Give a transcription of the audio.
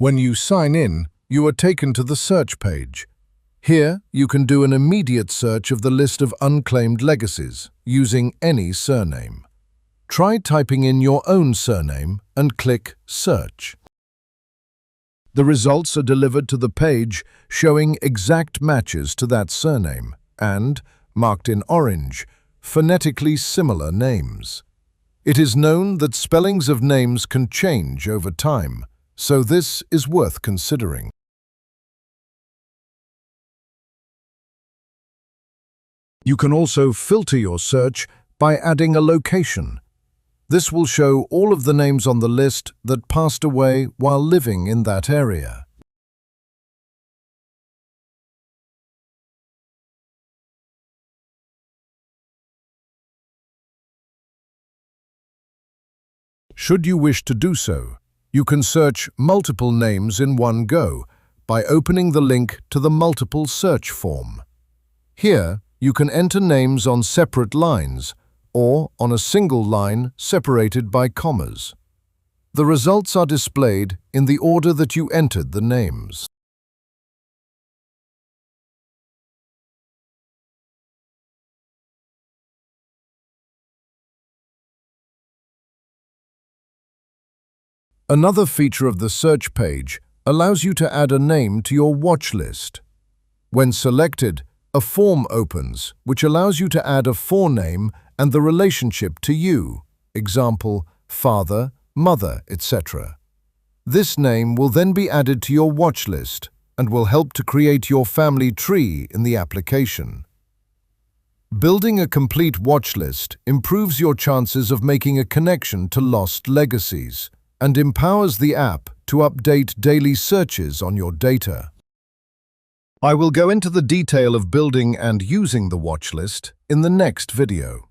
When you sign in, you are taken to the search page. Here, you can do an immediate search of the list of unclaimed legacies using any surname. Try typing in your own surname and click Search. The results are delivered to the page showing exact matches to that surname and, marked in orange, phonetically similar names. It is known that spellings of names can change over time, so this is worth considering. You can also filter your search by adding a location. This will show all of the names on the list that passed away while living in that area. Should you wish to do so, you can search multiple names in one go by opening the link to the multiple search form. Here, you can enter names on separate lines or on a single line separated by commas. The results are displayed in the order that you entered the names. Another feature of the search page allows you to add a name to your watch list. When selected, a form opens, which allows you to add a forename and the relationship to you, example, father, mother, etc. This name will then be added to your watch list and will help to create your family tree in the application. Building a complete watch list improves your chances of making a connection to lost legacies and empowers the app to update daily searches on your data. I will go into the detail of building and using the watch list in the next video.